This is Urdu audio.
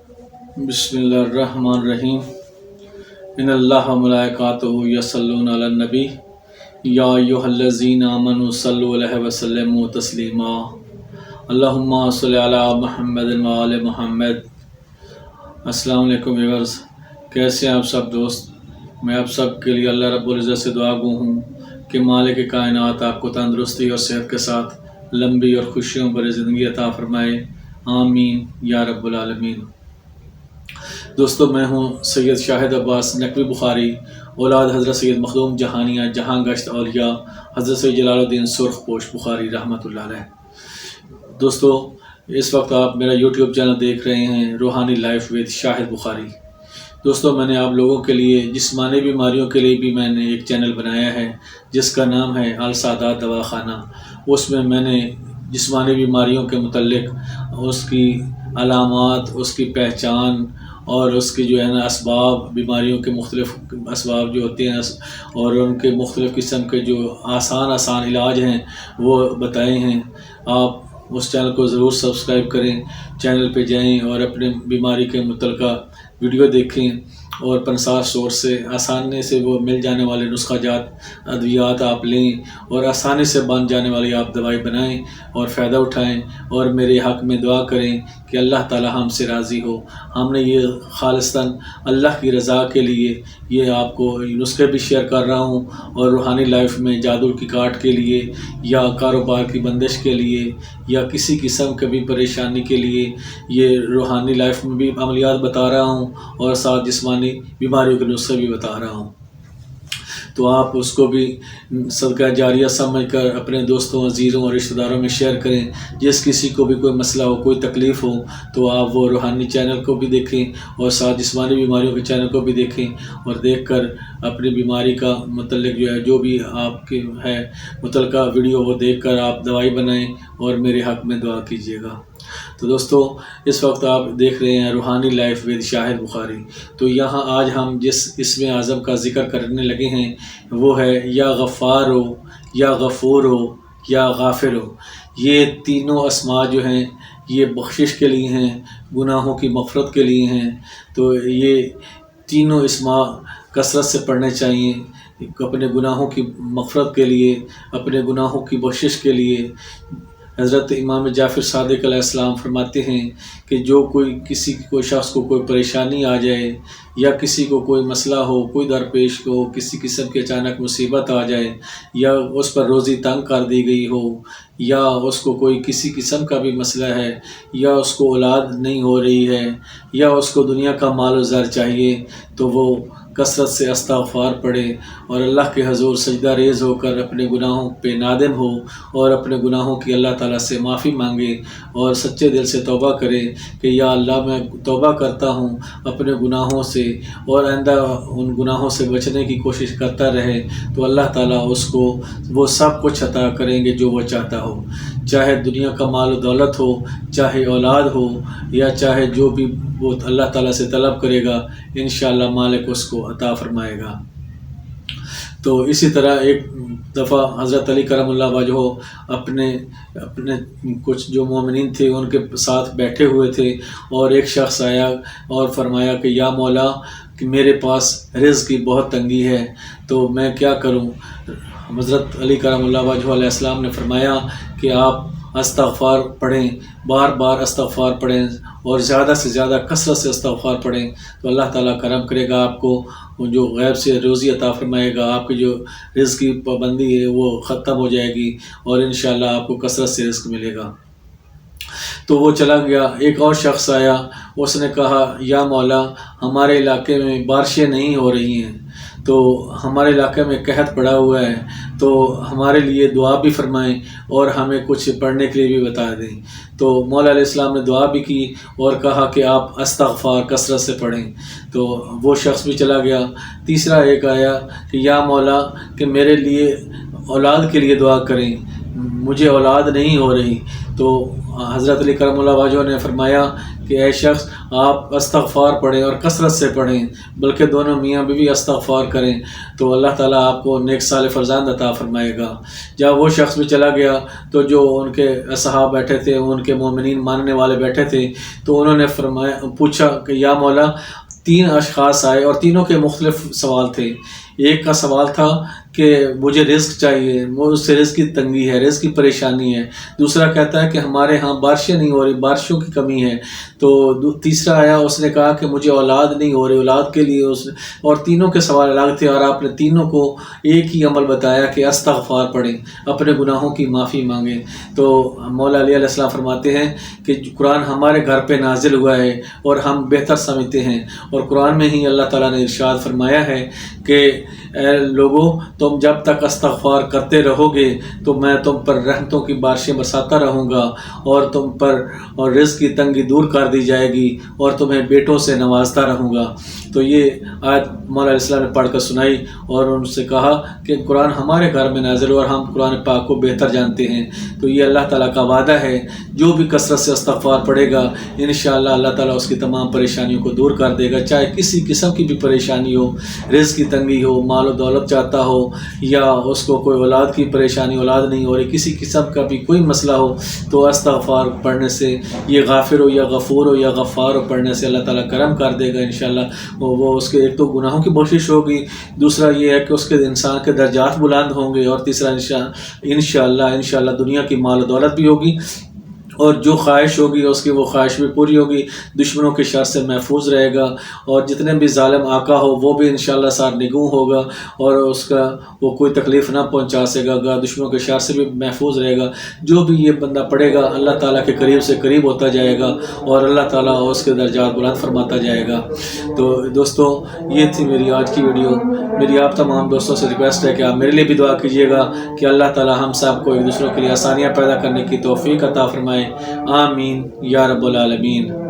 بسم اللہ الرحمن الرحیم ان اللہ و ملائکاتہ یصلون علی النبی یا ایھا الذین آمنوا صلوا علیہ وسلموا تسلیما اللہم صلی علی محمد و آل محمد۔ السلام علیکم ویورز، کیسے ہیں آپ سب دوست؟ میں آپ سب کے لیے اللہ رب العزت سے دعا گو ہوں کہ مالک کائنات آپ کو تندرستی اور صحت کے ساتھ لمبی اور خوشیوں بھری زندگی عطا فرمائے، آمین یا رب العالمین۔ دوستو، میں ہوں سید شاہد عباس نقوی بخاری، اولاد حضرت سید مخدوم جہانیہ جہاں گشت اولیاء حضرت سید جلال الدین سرخ پوش بخاری رحمۃ اللہ علیہ۔ دوستو، اس وقت آپ میرا یوٹیوب چینل دیکھ رہے ہیں روحانی لائف ود شاہد بخاری۔ دوستو، میں نے آپ لوگوں کے لیے جسمانی بیماریوں کے لیے بھی میں نے ایک چینل بنایا ہے جس کا نام ہے السادات دواخانہ۔ اس میں نے جسمانی بیماریوں کے متعلق اس کی علامات، اس کی پہچان اور اس کی جو ہے نا اسباب، بیماریوں کے مختلف اسباب جو ہوتے ہیں اور ان کے مختلف قسم کے جو آسان علاج ہیں وہ بتائے ہیں۔ آپ اس چینل کو ضرور سبسکرائب کریں، چینل پہ جائیں اور اپنے بیماری کے متعلقہ ویڈیو دیکھیں اور پنسار سورس سے آسانی سے وہ مل جانے والے نسخہ جات ادویات آپ لیں اور آسانی سے بن جانے والی آپ دوائی بنائیں اور فائدہ اٹھائیں، اور میرے حق میں دعا کریں کہ اللہ تعالی ہم سے راضی ہو۔ ہم نے یہ خالصتاً اللہ کی رضا کے لیے یہ آپ کو نسخے بھی شیئر کر رہا ہوں، اور روحانی لائف میں جادو کی کاٹ کے لیے یا کاروبار کی بندش کے لیے یا کسی قسم کی بھی پریشانی کے لیے یہ روحانی لائف میں بھی عملیات بتا رہا ہوں اور ساتھ جسمانی بیماریوں کے نسخے بھی بتا رہا ہوں۔ تو آپ اس کو بھی صدقہ جاریہ سمجھ کر اپنے دوستوں، عزیزوں اور رشتہ داروں میں شیئر کریں۔ جس کسی کو بھی کوئی مسئلہ ہو، کوئی تکلیف ہو، تو آپ وہ روحانی چینل کو بھی دیکھیں اور ساتھ جسمانی بیماریوں کے چینل کو بھی دیکھیں، اور دیکھ کر اپنی بیماری کا متعلق جو بھی آپ کے ہے متعلقہ ویڈیو وہ دیکھ کر آپ دوائی بنائیں اور میرے حق میں دعا کیجیے گا۔ تو دوستو، اس وقت آپ دیکھ رہے ہیں روحانی لائف ود شاہد بخاری۔ تو یہاں آج ہم جس اسم اعظم کا ذکر کرنے لگے ہیں وہ ہے یا غفار ہو، یا غفور ہو، یا غافر ہو۔ یہ تینوں اسماء جو ہیں یہ بخشش کے لیے ہیں، گناہوں کی مغفرت کے لیے ہیں۔ تو یہ تینوں اسماء کثرت سے پڑھنے چاہیے، اپنے گناہوں کی مغفرت کے لیے، اپنے گناہوں کی بخشش کے لیے۔ حضرت امام جعفر صادق علیہ السلام فرماتے ہیں کہ جو کوئی شخص کو کوئی پریشانی آ جائے، یا کسی کو کوئی مسئلہ ہو، کوئی درپیش ہو، کسی قسم کی اچانک مصیبت آ جائے، یا اس پر روزی تنگ کر دی گئی ہو، یا اس کو کوئی کسی قسم کا بھی مسئلہ ہے، یا اس کو اولاد نہیں ہو رہی ہے، یا اس کو دنیا کا مال و زر چاہیے، تو وہ کثرت سے استغفار پڑھے اور اللہ کے حضور سجدہ ریز ہو کر اپنے گناہوں پہ نادم ہو اور اپنے گناہوں کی اللہ تعالیٰ سے معافی مانگے اور سچے دل سے توبہ کرے کہ یا اللہ میں توبہ کرتا ہوں اپنے گناہوں سے، اور آئندہ ان گناہوں سے بچنے کی کوشش کرتا رہے، تو اللہ تعالیٰ اس کو وہ سب کچھ عطا کریں گے جو وہ چاہتا ہو، چاہے دنیا کا مال و دولت ہو، چاہے اولاد ہو، یا چاہے جو بھی وہ اللہ تعالیٰ سے طلب کرے گا، انشاءاللہ مالک اس کو عطا فرمائے گا۔ تو اسی طرح ایک دفعہ حضرت علی کرم اللہ وجہہ اپنے کچھ جو مومنین تھے ان کے ساتھ بیٹھے ہوئے تھے، اور ایک شخص آیا اور فرمایا کہ یا مولا، کہ میرے پاس رزق کی بہت تنگی ہے، تو میں کیا کروں؟ حضرت علی کرم اللہ وجہہ علیہ السلام نے فرمایا کہ آپ استغفار پڑھیں، بار بار استغفار پڑھیں، اور زیادہ سے زیادہ کثرت سے استغفار پڑھیں، تو اللہ تعالیٰ کرم کرے گا، آپ کو جو غیب سے روزی عطا فرمائے گا، آپ کی جو رزق کی پابندی ہے وہ ختم ہو جائے گی، اور انشاءاللہ آپ کو کثرت سے رزق ملے گا۔ تو وہ چلا گیا۔ ایک اور شخص آیا، اس نے کہا یا مولا، ہمارے علاقے میں بارشیں نہیں ہو رہی ہیں، تو ہمارے علاقے میں قحط پڑا ہوا ہے، تو ہمارے لیے دعا بھی فرمائیں اور ہمیں کچھ پڑھنے کے لیے بھی بتا دیں۔ تو مولا علیہ السلام نے دعا بھی کی اور کہا کہ آپ استغفار کثرت سے پڑھیں، تو وہ شخص بھی چلا گیا۔ تیسرا ایک آیا کہ یا مولا، کہ میرے لیے اولاد کے لیے دعا کریں، مجھے اولاد نہیں ہو رہی۔ تو حضرت علی کرم اللہ وجہہ نے فرمایا کہ اے شخص آپ استغفار پڑھیں اور کثرت سے پڑھیں، بلکہ دونوں میاں بیوی استغفار کریں، تو اللہ تعالیٰ آپ کو نیک صالح فرزند عطا فرمائے گا۔ جب وہ شخص بھی چلا گیا تو جو ان کے اصحاب بیٹھے تھے، ان کے مومنین ماننے والے بیٹھے تھے، تو انہوں نے پوچھا کہ یا مولا، 3 اشخاص آئے اور تینوں کے مختلف سوال تھے۔ ایک کا سوال تھا کہ مجھے رزق چاہیے، اس سے رزق کی تنگی ہے، رزق کی پریشانی ہے۔ دوسرا کہتا ہے کہ ہمارے ہاں بارشیں نہیں ہو رہی، بارشوں کی کمی ہے۔ تو تیسرا آیا، اس نے کہا کہ مجھے اولاد نہیں ہو رہی، اولاد کے لیے اور تینوں کے سوال الگ تھے، اور آپ نے تینوں کو ایک ہی عمل بتایا کہ استغفار پڑھیں، اپنے گناہوں کی معافی مانگیں۔ تو مولا علی علیہ السلام فرماتے ہیں کہ قرآن ہمارے گھر پہ نازل ہوا ہے اور ہم بہتر سمجھتے ہیں، اور قرآن میں ہی اللہ تعالیٰ نے ارشاد فرمایا ہے کہ اے لوگو، تم جب تک استغفار کرتے رہو گے تو میں تم پر رحمتوں کی بارشیں برساتا رہوں گا، اور تم پر اور رزق کی تنگی دور کر دی جائے گی، اور تمہیں بیٹوں سے نوازتا رہوں گا۔ تو یہ آیت مولا علیہ السلام نے پڑھ کر سنائی اور ان سے کہا کہ قرآن ہمارے گھر میں نازل ہو اور ہم قرآن پاک کو بہتر جانتے ہیں۔ تو یہ اللہ تعالیٰ کا وعدہ ہے، جو بھی کثرت سے استغفار پڑھے گا انشاءاللہ اللہ تعالیٰ اس کی تمام پریشانیوں کو دور کر دے گا، چاہے کسی قسم کی بھی پریشانی ہو، رزق کی تنگی ہو، مال و دولت چاہتا ہو، یا اس کو کوئی اولاد کی پریشانی، اولاد نہیں ہو رہی، کسی قسم کا بھی کوئی مسئلہ ہو، تو استغفار پڑھنے سے، یہ غافر ہو یا غفور ہو یا غفار ہو پڑھنے سے اللہ تعالیٰ کرم کر دے گا انشاءاللہ۔ وہ اس کے ایک تو گناہوں کی بخشش ہوگی، دوسرا یہ ہے کہ اس کے انسان کے درجات بلند ہوں گے، اور تیسرا انشاءاللہ دنیا کی مال و دولت بھی ہوگی، اور جو خواہش ہوگی اس کی وہ خواہش بھی پوری ہوگی، دشمنوں کے شر سے محفوظ رہے گا، اور جتنے بھی ظالم آقا ہو وہ بھی انشاءاللہ سارنگوں ہوگا، اور اس کا وہ کوئی تکلیف نہ پہنچا سکے گا، دشمنوں کے شر سے بھی محفوظ رہے گا۔ جو بھی یہ بندہ پڑھے گا اللہ تعالیٰ کے قریب سے قریب ہوتا جائے گا، اور اللہ تعالیٰ اس کے درجات بلند فرماتا جائے گا۔ تو دوستو، یہ تھی میری آج کی ویڈیو۔ میری آپ تمام دوستوں سے ریکویسٹ ہے کہ آپ میرے لیے بھی دعا کیجیے گا کہ اللہ تعالیٰ ہم سب کو ایک دوسروں کے لیے آسانیاں پیدا کرنے کی توفیق عطا فرمائے۔ آمین یا رب العالمین۔